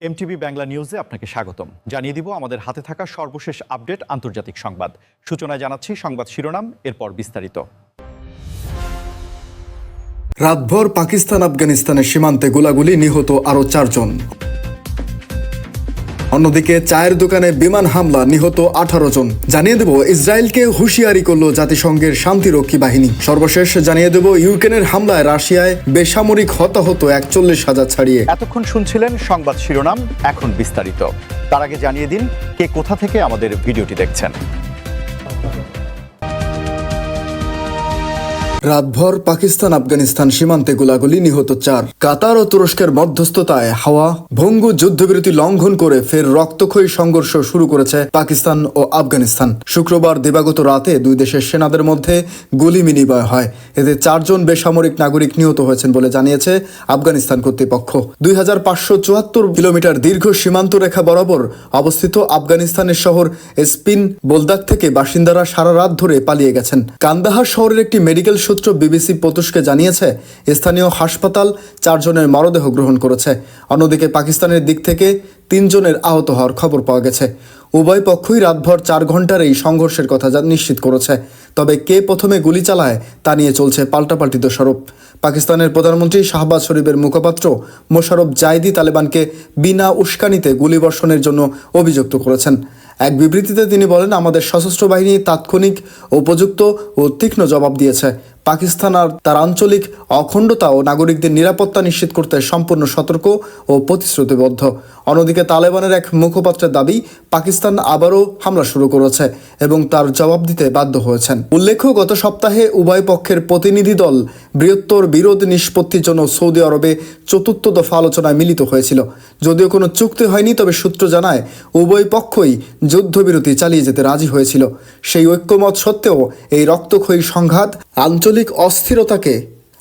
MTV Bangla নিউজে আপনাকে স্বাগতম। জানিয়ে দিব আমাদের হাতে থাকা সর্বশেষ আপডেট আন্তর্জাতিক সংবাদ। সূচনায় জানাচ্ছি সংবাদ শিরোনাম, এরপর বিস্তারিত। রাতভর পাকিস্তান আফগানিস্তানের সীমান্তে গোলাগুলি, নিহত আরও 4 জন। অন্যদিকে চায়ের দোকানে বিমান হামলা, নিহত 18 জন। জানিয়ে দেব ইসরায়েলকে হুঁশিয়ারি করল জাতিসংঘের শান্তিরক্ষী বাহিনী। সর্বশেষ জানিয়ে দেব ইউক্রেনের হামলায় রাশিয়ায় বেসামরিক হতাহত 41,000 ছাড়িয়ে। এতক্ষণ শুনছিলেন সংবাদ শিরোনাম, এখন বিস্তারিত। তার আগে জানিয়ে দিন কে কোথা থেকে আমাদের ভিডিওটি দেখছেন। রাতভর পাকিস্তান আফগানিস্তান সীমান্তে গোলাগুলি, নিহত 4। কাতার ও তুরস্কের মধ্যস্থতায় হাওয়া ভঙ্গু যুদ্ধবিরতি লঙ্ঘন করে ফের রক্তক্ষয়ী সংঘর্ষ শুরু করেছে পাকিস্তান ও আফগানিস্তান। শুক্রবার দিবাগত রাতে দুই দেশের সেনাদের মধ্যে গুলি বিনিময় হয়। এতে 4 জন বেসামরিক নাগরিক নিহত হয়েছেন বলে জানিয়েছে আফগানিস্তান কর্তৃপক্ষ। 2574 কিলোমিটার দীর্ঘ সীমান্ত রেখা বরাবর অবস্থিত আফগানিস্তানের শহর স্পিন বোলদাক থেকে বাসিন্দারা সারা রাত ধরে পালিয়ে গেছেন। কান্দাহার শহরের একটি মেডিকেল সূত্র বিবিসি পতুষকে জানিয়েছে স্থানীয় হাসপাতাল 4 জনের মরদেহ গ্রহণ করেছে। অন্যদিকে পাকিস্তানের দিক থেকে 3 জনের আহত হওয়ার খবর পাওয়া গেছে। উভয় পক্ষই রাতভর 4 ঘন্টার এই সংঘর্ষের কথা নিশ্চিত করেছে। তবে কে প্রথমে গুলি চালায় তা নিয়ে চলছে পাল্টাপাল্টি দোষারোপ। পাকিস্তানের প্রধানমন্ত্রী শাহবাজ শরীফের মুখপাত্র মোশাররফ জাইদি তালেবানকে বিনা উস্কানিতে গুলিবর্ষণের জন্য অভিযুক্ত করেছেন। এক বিবৃতিতে তিনি বলেন, আমাদের সশস্ত্র বাহিনী তাৎক্ষণিক, উপযুক্ত ও তীক্ষ্ণ জবাব দিয়েছে। পাকিস্তান আর তার আঞ্চলিক অখণ্ডতা ও নাগরিকদের নিরাপত্তা নিশ্চিত করতে সম্পূর্ণ সতর্ক ও প্রতিশ্রুতিবদ্ধ। অন্যদিকে তালেবানের এক মুখপাত্রের দাবি, পাকিস্তান আবারও হামলা শুরু করেছে এবং তার জবাব দিতে বাধ্য হয়েছেন। উল্লেখ্য, গত সপ্তাহে উভয় পক্ষের প্রতিনিধি দল বৃহত্তর বিরোধ নিষ্পত্তির জন্য সৌদি আরবে 4th দফা আলোচনায় মিলিত হয়েছিল। যদিও কোনো চুক্তি হয়নি, তবে সূত্র জানায় উভয় পক্ষই যুদ্ধবিরতি চালিয়ে যেতে রাজি হয়েছিল। সেই ঐক্যমত সত্ত্বেও এই রক্তক্ষয়ী সংঘাত আঞ্চলিক অস্থিরতাকে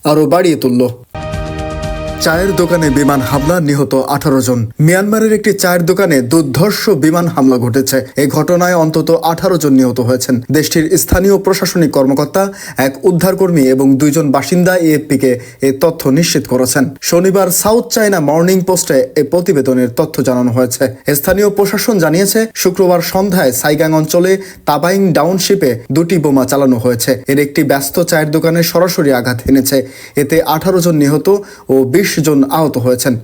আরও বাড়িয়ে তুলল। চায়ের দোকানে বিমান হামলা, নিহত 18 জন। মিয়ানমারের একটি চায়ের দোকানে দুর্ধর্ষ বিমান হামলা ঘটেছে। এই ঘটনায় অন্তত 18 জন নিহত হয়েছেন। দেশটির স্থানীয় প্রশাসনিক কর্মকর্তা, এক উদ্ধারকর্মী এবং 2 জন বাসিন্দা এএফপিকে এই তথ্য নিশ্চিত করেছেন। শনিবার সাউথ চায়না মর্নিং পোস্টে এই প্রতিবেদনের তথ্য জানানো হয়েছে। স্থানীয় প্রশাসন জানিয়েছে, শুক্রবার সন্ধ্যায় সাইগাং অঞ্চলে তাবাইং টাউনশিপে 2টি বোমা চালানো হয়েছে। এর একটি ব্যস্ত চায়ের দোকানে সরাসরি আঘাত এনেছে। এতে 18 জন নিহত ও 20 জন আহত হয়েছেন।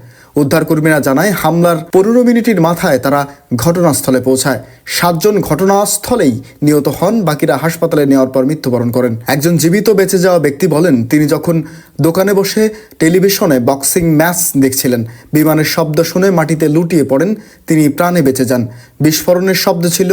উদ্ধারকর্মীরা জানায়, হামলার 15 মিনিটের মাথায় তারা ঘটনাস্থলে পৌঁছায়। 7 জন ঘটনাস্থলেই নিহত হন, বাকিরা হাসপাতালে নেওয়ার পর মৃত্যুবরণ করেন। একজন জীবিত বেঁচে যাওয়া ব্যক্তি বলেন, তিনি যখন দোকানে বসে টেলিভিশনে বক্সিং ম্যাচ দেখছিলেন, বিমানের শব্দ শুনে মাটিতে লুটিয়ে পড়েন। তিনি প্রাণে বেঁচে যান। বিস্ফোরণের শব্দ ছিল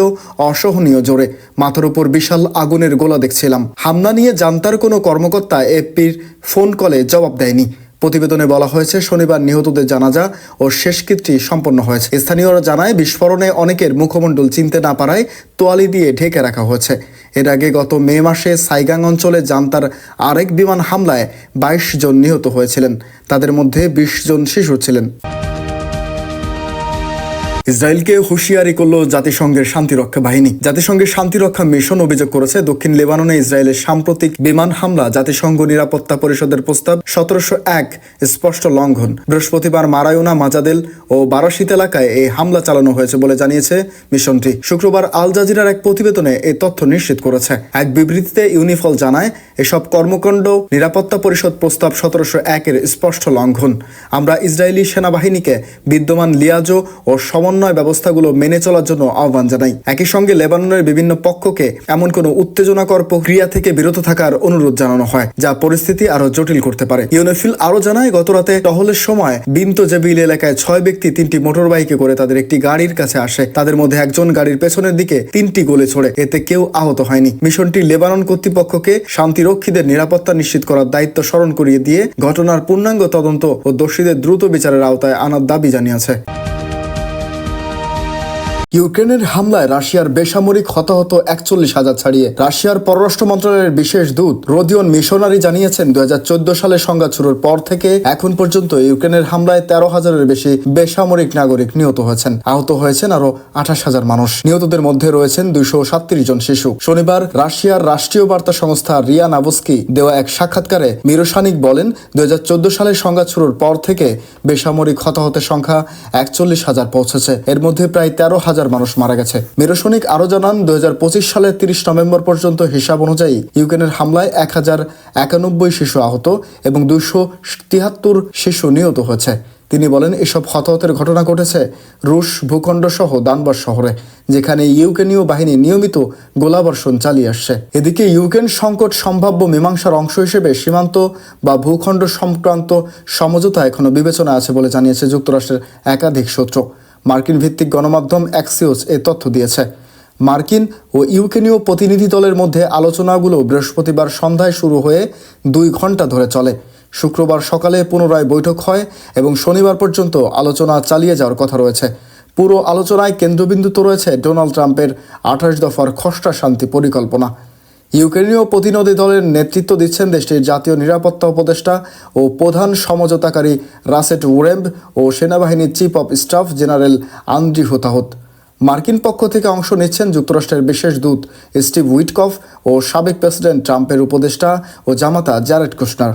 অসহনীয় জোরে। মাথার উপর বিশাল আগুনের গোলা দেখছিলাম। হামলা নিয়ে জান্তার কোনো কর্মকর্তা এএফপির ফোন কলে জবাব দেয়নি। প্রতিবেদনে বলা হয়েছে, শনিবার নিহতদের জানাজা ও শেষকৃত্য সম্পন্ন হয়েছে। স্থানীয়রা জানায়, বিস্ফোরণে অনেকের মুখমণ্ডল চিনতে না পারায় তোয়ালি দিয়ে ঢেকে রাখা হয়েছে। এর আগে গত মে মাসে সাইগাং অঞ্চলে জান্তার আরেক বিমান হামলায় 22 জন নিহত হয়েছিলেন। তাদের মধ্যে 20 জন শিশু ছিলেন। ইসরায়েলকে হুঁশিয়ারি করল জাতিসংঘের শান্তিরক্ষা বাহিনী। জাতিসংঘের শান্তিরক্ষা মিশন অভিযোগ করেছে, দক্ষিণ লেবাননে ইসরায়েলের সাম্প্রতিক বিমান হামলা জাতিসংঘ নিরাপত্তা পরিষদের প্রস্তাব 1701 স্পষ্ট লঙ্ঘন। বৃহস্পতিবার মারায়ুনা, মাজাদেল ও বারাশিত এলাকায় এই হামলা চালানো হয়েছে বলে জানিয়েছে মিশনটি। শুক্রবার আল জাজিরার এক প্রতিবেদনে এই তথ্য নিশ্চিত করেছে। এক বিবৃতিতে ইউনিফল জানায়, এসব কর্মকাণ্ড নিরাপত্তা পরিষদ প্রস্তাব 1701 স্পষ্ট লঙ্ঘন। আমরা ইসরায়েলি সেনাবাহিনীকে বিদ্যমান লিয়াজো ও সমন্বয় ব্যবস্থাগুলো মেনে চলার জন্য আহ্বান জানাই। একই সঙ্গে লেবাননের বিভিন্ন পক্ষকে এমন কোনো উত্তেজনাকর প্রক্রিয়া থেকে বিরত থাকার অনুরোধ জানানো হয়, যা পরিস্থিতি আরো জটিল করতে পারে। ইউনিফিল আরো জানায়, গতরাতে টহলের সময় বিন্ত জেবিল এলাকায় 6 ব্যক্তি 3টি মোটর বাইকে করে তাদের একটি গাড়ির কাছে আসে। তাদের মধ্যে একজন গাড়ির পেছনের দিকে 3টি গোলে ছোড়ে। এতে কেউ আহত হয়নি। মিশনটি লেবানন কর্তৃপক্ষকে শান্তিরক্ষীদের নিরাপত্তা নিশ্চিত করার দায়িত্ব স্মরণ করিয়ে দিয়ে ঘটনার পূর্ণাঙ্গ তদন্ত ও দোষীদের দ্রুত বিচারের আওতায় আনার দাবি জানিয়েছে। ইউক্রেনের হামলায় রাশিয়ার বেসামরিক হতাহত 41,000 ছাড়িয়ে। রাশিয়ার পররাষ্ট্র মন্ত্রণালয়ের বিশেষ দূত রোদিয়ন মিশনারি জানিয়েছেন 2014 সালে সংঘাত শুরুর পর থেকে এখন পর্যন্ত ইউক্রেনের হামলায় 13,000-এর বেশি বেসামরিক নাগরিক নিহত হয়েছেন। আহত হয়েছেন আরো 28,000 মানুষ। নিহতদের মধ্যে রয়েছেন 237 জন শিশু। শনিবার রাশিয়ার রাষ্ট্রীয় বার্তা সংস্থা রিয়া নাভস্কি দেওয়া এক সাক্ষাৎকারে মিরোশানিক বলেন 2014 সালে সংঘাত শুরুর পর থেকে বেসামরিক হতাহতের সংখ্যা 41,000 পৌঁছেছে। এর মধ্যে প্রায় 13,000 মানুষ মারা গেছে। মিরোশনিক আরো জানান 2025 সালের 30 নভেম্বর পর্যন্ত হিসাব অনুযায়ী ইউক্রেনের হামলায় 1091 শিশু আহত এবং 273 শিশু নিহত হয়েছে। তিনি বলেন এসব হতাহতের ঘটনা ঘটেছে রুশ ভূখণ্ড সহ দানবাস শহরে, যেখানে ইউক্রেনীয় বাহিনী নিয়মিত গোলাবর্ষণ চালিয়ে আসছে। এদিকে ইউক্রেন সংকট সম্ভাব্য মীমাংসার অংশ হিসেবে সীমান্ত বা ভূখণ্ড সংক্রান্ত সমঝোতা এখনো বিবেচনা আছে বলে জানিয়েছে যুক্তরাষ্ট্রের একাধিক সূত্র। মার্কিন ভিত্তিক গণমাধ্যম অ্যাক্সিওস এ তথ্য দিয়েছে। মার্কিন ও ইউক্রেনীয় প্রতিনিধি দলের মধ্যে আলোচনাগুলো বৃহস্পতিবার সন্ধ্যায় শুরু হয়ে 2 ঘন্টা ধরে চলে। শুক্রবার সকালে পুনরায় বৈঠক হয় এবং শনিবার পর্যন্ত আলোচনা চালিয়ে যাওয়ার কথা রয়েছে। পুরো আলোচনায় কেন্দ্রবিন্দুতে রয়েছে ডোনাল্ড ট্রাম্পের 28 দফার খসড়া শান্তি পরিকল্পনা। ইউক্রেনীয় প্রতিনিধি দলের নেতৃত্ব দিচ্ছেন দেশটির জাতীয় নিরাপত্তা উপদেষ্টা ও প্রধান সমঝোতাকারী রাসেট উরেম্ব ও সেনাবাহিনীর chief of staff general Andrii হুতাহুত। মার্কিন পক্ষ থেকে অংশ নিচ্ছেন যুক্তরাষ্ট্রের বিশেষ দূত স্টিভ উইটকফ ও সাবেক প্রেসিডেন্ট ট্রাম্পের উপদেষ্টা ও জামাতা জ্যারেড কুশনার।